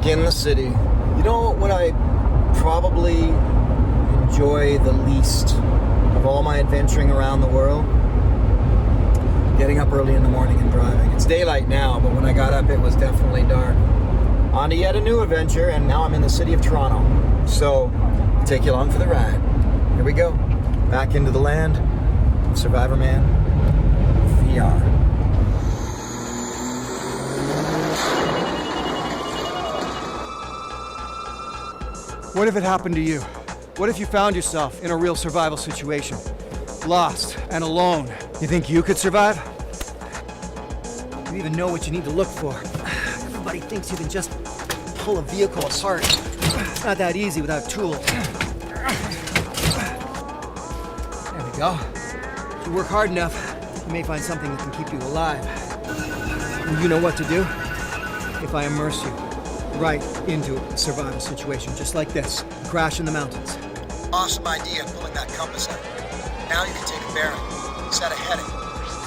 back in the city. You know what I probably enjoy the least of all my adventuring around the world? Getting up early in the morning and driving. It's daylight now, but when I got up it was definitely dark. On to yet a new adventure, and now I'm in the city of Toronto. So, I'll take you along for the ride. Here we go. Back into the land of Survivorman VR. What if it happened to you? What if you found yourself in a real survival situation? Lost and alone. You think you could survive? You even know what you need to look for. Everybody thinks you can just pull a vehicle apart. It's not that easy without tools. There we go. If you work hard enough, you may find something that can keep you alive. And you know what to do? If I immerse you right into a survival situation, just like this, crash in the mountains. Awesome idea, pulling that compass out. Now you can take a bearing, set a heading,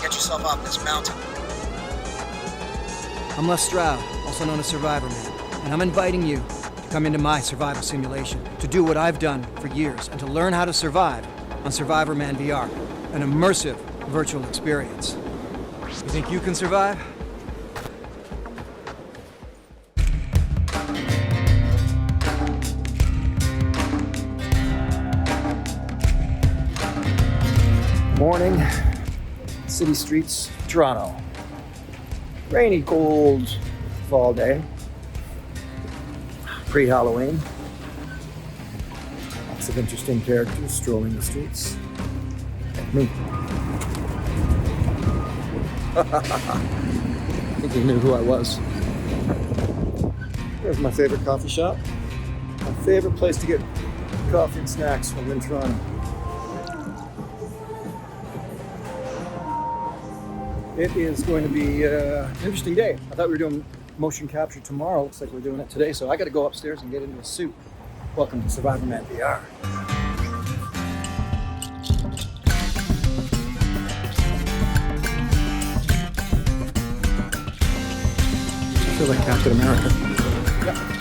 get yourself off this mountain. I'm Stroud, also known as Survivorman, and I'm inviting you to come into my survival simulation, to do what I've done for years, and to learn how to survive on Survivorman VR, an immersive virtual experience. You think you can survive? Morning, city streets, Toronto. Rainy, cold fall day. Pre-Halloween. Lots of interesting characters strolling the streets. Like me. I think you knew who I was. There's my favorite coffee shop. My favorite place to get coffee and snacks when I'm in Toronto. It is going to be an interesting day. I thought we were doing motion capture tomorrow. Looks like we're doing it today, so I got to go upstairs and get into a suit. Welcome to Survivorman VR. I feel like Captain America. Yeah.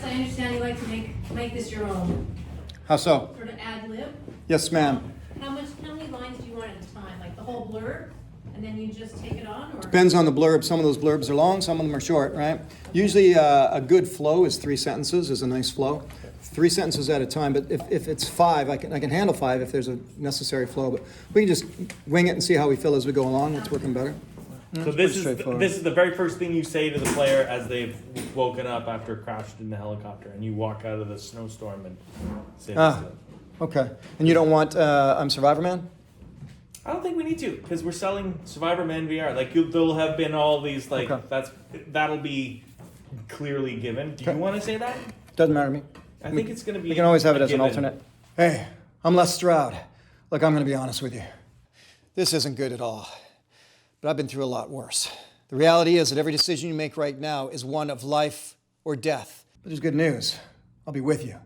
I understand you like to make this your own. How so? Sort of ad lib. Yes, ma'am. How many lines do you want at a time? Like the whole blurb, and then you just take it on, or? Depends on the blurb. Some of those blurbs are long, some of them are short, right? Usually a good flow is 3 sentences, is a nice flow. 3 sentences at a time, but if it's 5, I can handle 5 if there's a necessary flow, but we can just wing it and see how we feel as we go along, what's working better. So this is the very first thing you say to the player as they've woken up after crashed in the helicopter, and you walk out of the snowstorm and say this to them. Okay. And you don't want I'm Survivorman? I don't think we need to, because we're selling Survivorman VR. Like there'll have been all these that'll be clearly given. Do you want to say that? Doesn't matter to me. I think it's going to be. We can always have it as an given. alternate. Hey, I'm Stroud. Look, I'm going to be honest with you. This isn't good at all. But I've been through a lot worse. The reality is that every decision you make right now is one of life or death. But there's good news. I'll be with you.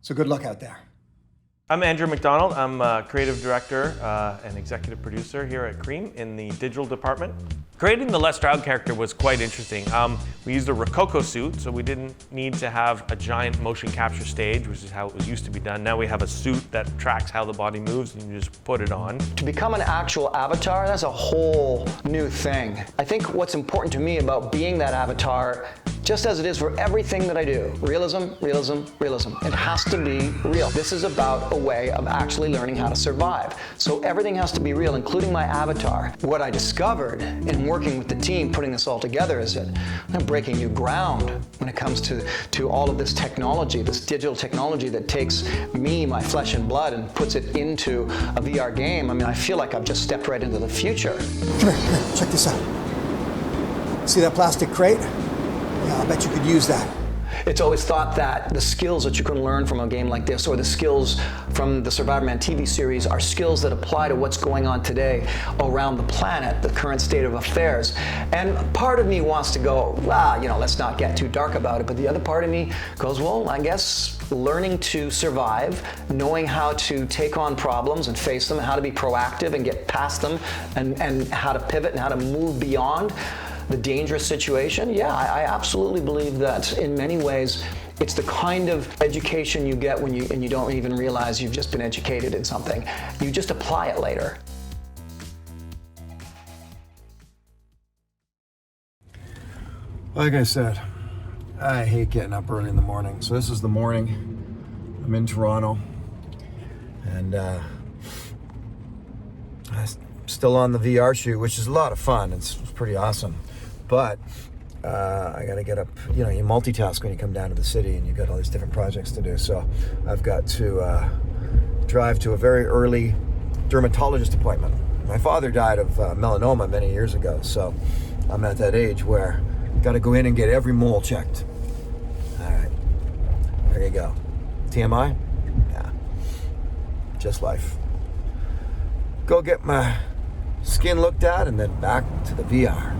So good luck out there. I'm Andrew McDonald. I'm a creative director and executive producer here at Cream in the digital department. Creating the Stroud character was quite interesting. We used a Rococo suit, so we didn't need to have a giant motion capture stage, which is how it was used to be done. Now we have a suit that tracks how the body moves, and you just put it on. To become an actual avatar, that's a whole new thing. I think what's important to me about being that avatar, just as it is for everything that I do, realism, realism, realism. It has to be real. This is about a way of actually learning how to survive. So everything has to be real, including my avatar. What I discovered in working with the team, putting this all together, is that I'm breaking new ground when it comes to all of this technology, this digital technology that takes me, my flesh and blood, and puts it into a VR game. I mean, I feel like I've just stepped right into the future. Come here, check this out. See that plastic crate? Yeah, I bet you could use that. It's always thought that the skills that you can learn from a game like this, or the skills from the Survivorman TV series, are skills that apply to what's going on today around the planet, the current state of affairs. And part of me wants to go, well, let's not get too dark about it, but the other part of me goes, well, I guess learning to survive, knowing how to take on problems and face them, how to be proactive and get past them, and how to pivot and how to move beyond the dangerous situation. Yeah, I absolutely believe that in many ways it's the kind of education you get when you don't even realize you've just been educated in something. You just apply it later. Like I said, I hate getting up early in the morning. So this is the morning. I'm in Toronto, and I'm still on the VR shoot, which is a lot of fun. It's pretty awesome. But I got to get up. You multitask when you come down to the city, and you've got all these different projects to do. So I've got to drive to a very early dermatologist appointment. My father died of melanoma many years ago, so I'm at that age where I've got to go in and get every mole checked. All right, there you go. TMI? Yeah, just life. Go get my skin looked at, and then back to the VR.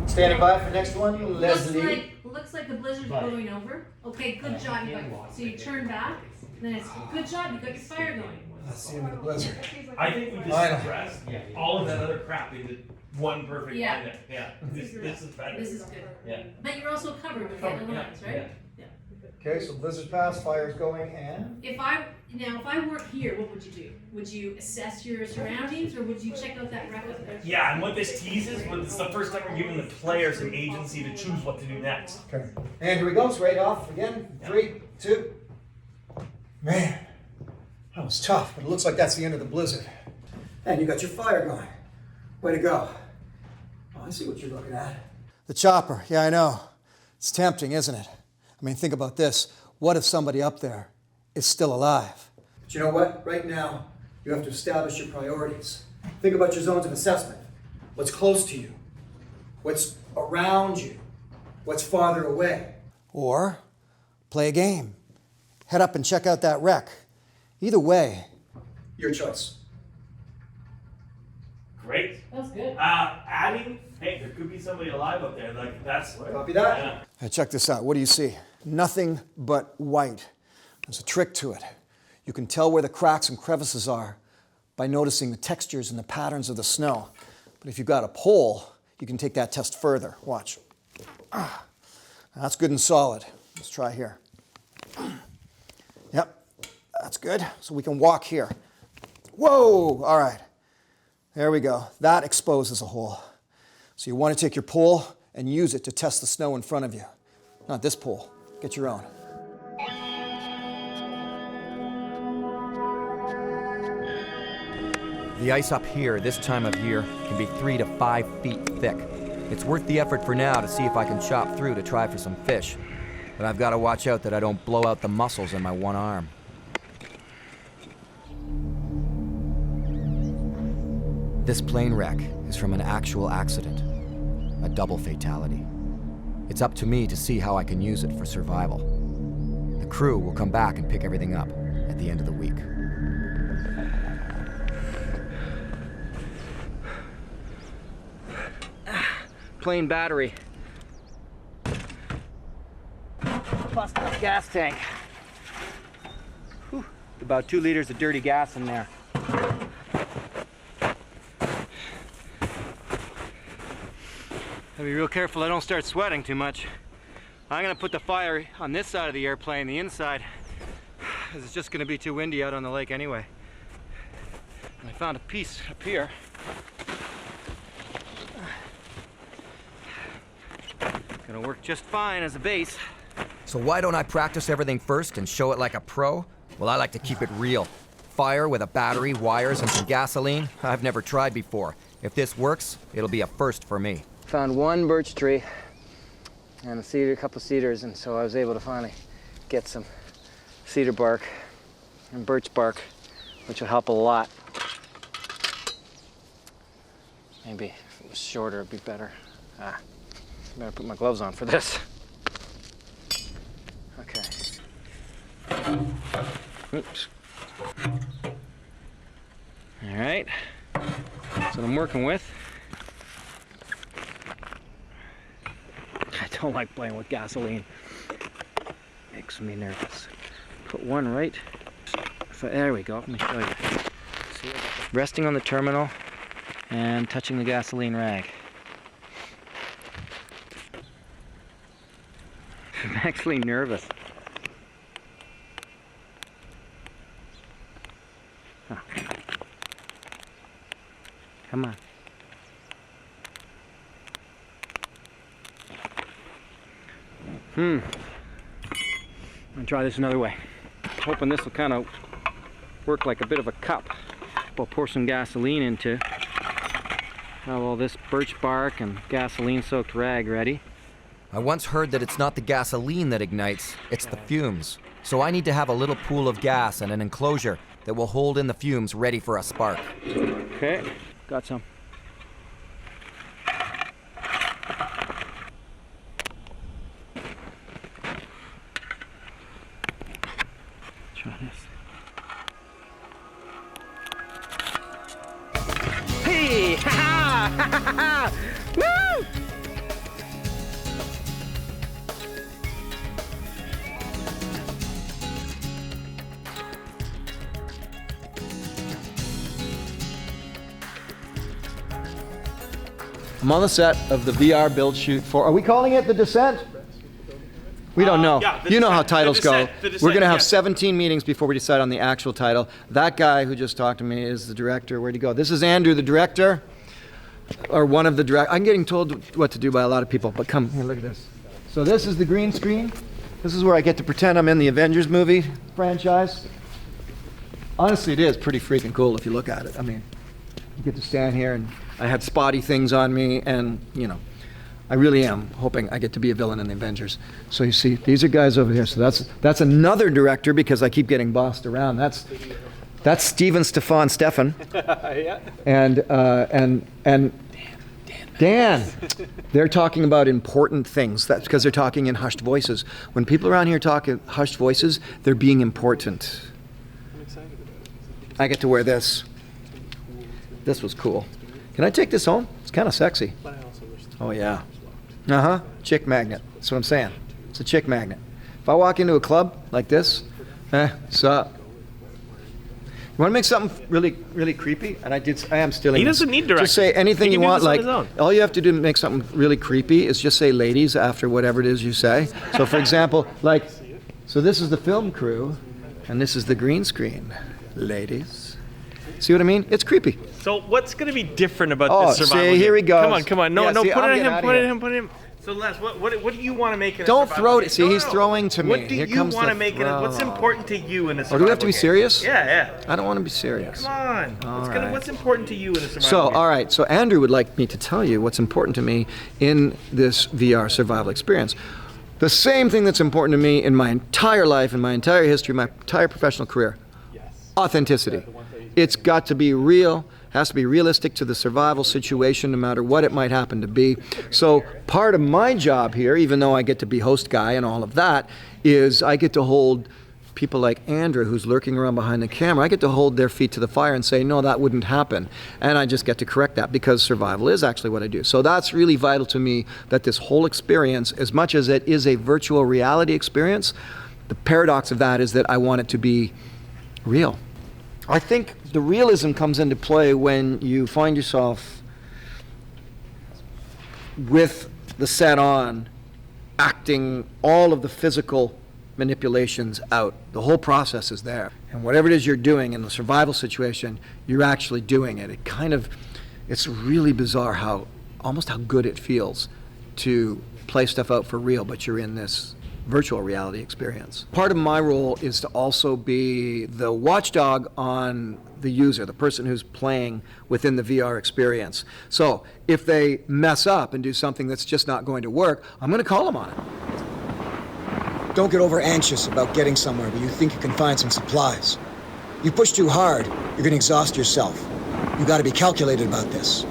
Standing by for next one, Leslie. Looks like the blizzard's blowing over. Okay, good job. So you turn back, and then it's good job. You got your fire going. That's the end of the blizzard. I think we just compressed all of that other crap into one perfect Yeah. line. Yeah. This is better. This is good. Yeah. But you're also covered with the other lines, right? Yeah. Okay, so blizzard's passed, fire's going, and If I work here, what would you do? Would you assess your surroundings, or would you check out that wreck up there? Yeah, and what this teases, it's the first time we're giving the players an agency to choose what to do next. okay. And here we go. Straight off again. 3, 2. Man, that was tough, but it looks like that's the end of the blizzard. And you got your fire going. Way to go. Oh, I see what you're looking at. The chopper, yeah, I know. It's tempting, isn't it? I mean, think about this. What if somebody up there is still alive? But you know what? Right now, you have to establish your priorities. Think about your zones of assessment. What's close to you? What's around you? What's farther away? Or play a game. Head up and check out that wreck. Either way. Your choice. Great. That's good. Adding, hey, there could be somebody alive up there. Like, that's. Copy that. Yeah. Hey, check this out. What do you see? Nothing but white. There's a trick to it. You can tell where the cracks and crevices are by noticing the textures and the patterns of the snow. But if you've got a pole, you can take that test further. Watch. That's good and solid. Let's try here. Yep, that's good. So we can walk here. Whoa, all right. There we go. That exposes a hole. So you want to take your pole and use it to test the snow in front of you. Not this pole. Get your own. The ice up here this time of year can be 3 to 5 feet thick. It's worth the effort for now to see if I can chop through to try for some fish. But I've got to watch out that I don't blow out the muscles in my one arm. This plane wreck is from an actual accident, a double fatality. It's up to me to see how I can use it for survival. The crew will come back and pick everything up at the end of the week. Plane battery. Busted up gas tank. Whew. About 2 liters of dirty gas in there. Gotta be real careful I don't start sweating too much. I'm gonna put the fire on this side of the airplane, the inside, because it's just gonna be too windy out on the lake anyway. And I found a piece up here. Gonna work just fine as a base. So why don't I practice everything first and show it like a pro? Well, I like to keep it real. Fire with a battery, wires, and some gasoline? I've never tried before. If this works, it'll be a first for me. Found one birch tree and a couple of cedars, and so I was able to finally get some cedar bark and birch bark, which will help a lot. Maybe if it was shorter, it'd be better. Better put my gloves on for this. Oops. All right, that's what I'm working with. I don't like playing with gasoline. Makes me nervous. Put one right. There we go. Let me show you. See, resting on the terminal and touching the gasoline rag. I'm actually nervous. Oh. Come on. I'm gonna try this another way. Hoping this will kind of work like a bit of a cup. We'll pour some gasoline into. Have all this birch bark and gasoline-soaked rag ready. I once heard that it's not the gasoline that ignites, it's the fumes. So I need to have a little pool of gas and an enclosure that will hold in the fumes ready for a spark. Okay, got some. Try this. Hey! Ha ha! Ha ha ha! Woo! I'm on the set of the VR build shoot for, are we calling it The Descent? We don't know. Yeah, you know how The titles Descent, go. The Descent, We're going to have yes. 17 meetings before we decide on the actual title. That guy who just talked to me is the director. Where'd he go? This is Andrew, the director, or one of the directors. I'm getting told what to do by a lot of people, but come here, look at this. So this is the green screen. This is where I get to pretend I'm in the Avengers movie franchise. Honestly, it is pretty freaking cool if you look at it. I mean, you get to stand here, and I had spotty things on me, and, you know, I really am hoping I get to be a villain in the Avengers. So you see, these are guys over here. So that's another director, because I keep getting bossed around. That's Steven Stefan. Yeah. And Dan. They're talking about important things. That's because they're talking in hushed voices. When people around here talk in hushed voices, they're being important. I'm excited about it. I get to wear this. This was cool. Can I take this home? It's kind of sexy. Oh, yeah. Uh-huh. Chick magnet. That's what I'm saying. It's a chick magnet. If I walk into a club like this, sup? You want to make something really, really creepy? And I am stealing He this. doesn't need direction. Just say anything He you can do want. this on Like, his own. all you have to do to make something really creepy is just say ladies after whatever it is you say. So, for example, like, so this is the film crew, and this is the green screen. Ladies. See what I mean? It's creepy. So what's going to be different about Oh, this survival see, here game? he goes. Come on. No, Yeah, see, put I'm it on getting him, outta put it here. on him, put it on him. So Les, what do you want to make in a Don't survival throw it. game? See, he's throwing to me. What do Here you comes want the to make in it? What's throw. important to you in a survival Oh, do we have to be game? serious? Yeah. I don't want to be serious. Come on. All right. What's important to you in a survival So, game? all right. So Andrew would like me to tell you what's important to me in this VR survival experience. The same thing that's important to me in my entire life, in my entire history, my entire professional career. Authenticity. It's got to be real, has to be realistic to the survival situation, no matter what it might happen to be. So part of my job here, even though I get to be host guy and all of that, is I get to hold people like Andrew, who's lurking around behind the camera. I get to hold their feet to the fire and say, no, that wouldn't happen. And I just get to correct that, because survival is actually what I do. So that's really vital to me, that this whole experience, as much as it is a virtual reality experience, the paradox of that is that I want it to be real. I think the realism comes into play when you find yourself with the set on, acting all of the physical manipulations out. The whole process is there. And whatever it is you're doing in the survival situation, you're actually doing it. It's really bizarre almost how good it feels to play stuff out for real, but you're in this virtual reality experience. Part of my role is to also be the watchdog on the user, the person who's playing within the VR experience. So if they mess up and do something that's just not going to work, I'm going to call them on it. Don't get over anxious about getting somewhere where you think you can find some supplies. You push too hard, you're going to exhaust yourself. You got to be calculated about this.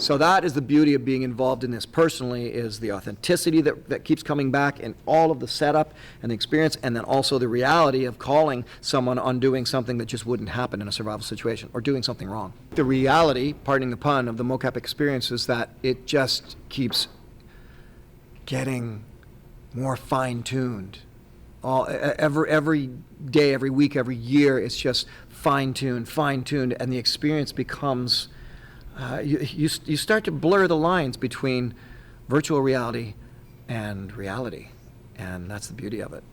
So that is the beauty of being involved in this personally, is the authenticity that keeps coming back in all of the setup and the experience, and then also the reality of calling someone on doing something that just wouldn't happen in a survival situation, or doing something wrong. The reality, pardoning the pun, of the mocap experience is that it just keeps getting more fine-tuned. Every day, every week, every year, it's just fine-tuned, and the experience becomes, you start to blur the lines between virtual reality and reality, and that's the beauty of it.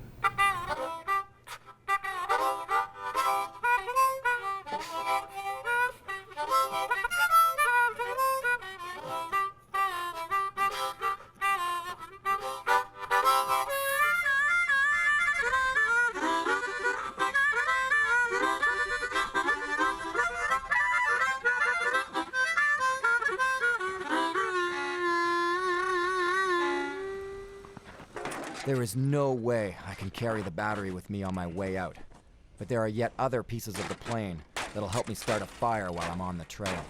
There is no way I can carry the battery with me on my way out, but there are yet other pieces of the plane that'll help me start a fire while I'm on the trail.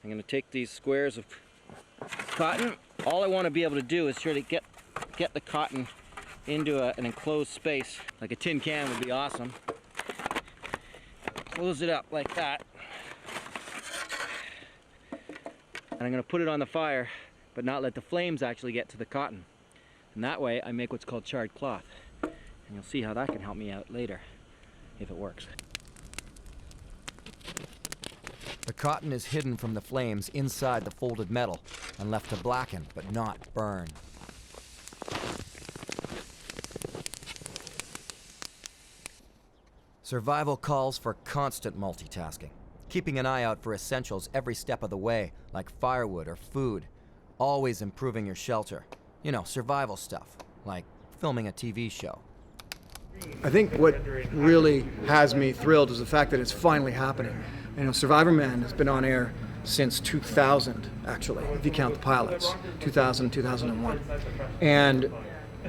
I'm going to take these squares of cotton. All I want to be able to do is try to get the cotton into an enclosed space. Like a tin can would be awesome. Close it up like that. And I'm going to put it on the fire, but not let the flames actually get to the cotton. And that way I make what's called charred cloth. And you'll see how that can help me out later, if it works. The cotton is hidden from the flames inside the folded metal and left to blacken but not burn. Survival calls for constant multitasking, keeping an eye out for essentials every step of the way, like firewood or food, always improving your shelter. You know, survival stuff, like filming a TV show. I think what really has me thrilled is the fact that it's finally happening. You know, Survivorman has been on air since 2000, actually, if you count the pilots, 2000, 2001. And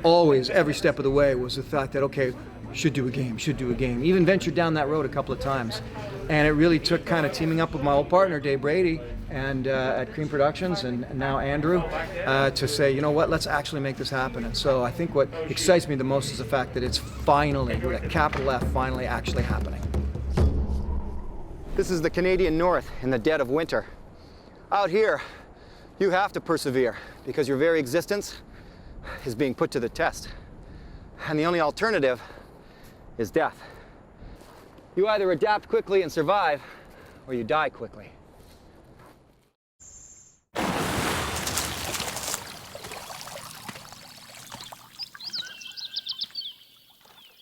always, every step of the way, was the fact that, okay, should do a game. Even ventured down that road a couple of times. And it really took kind of teaming up with my old partner, Dave Brady, and at Cream Productions, and now Andrew, to say, you know what, let's actually make this happen. And so I think what excites me the most is the fact that it's finally, with a capital F, finally actually happening. This is the Canadian North in the dead of winter. Out here, you have to persevere because your very existence is being put to the test. And the only alternative is death. You either adapt quickly and survive, or you die quickly.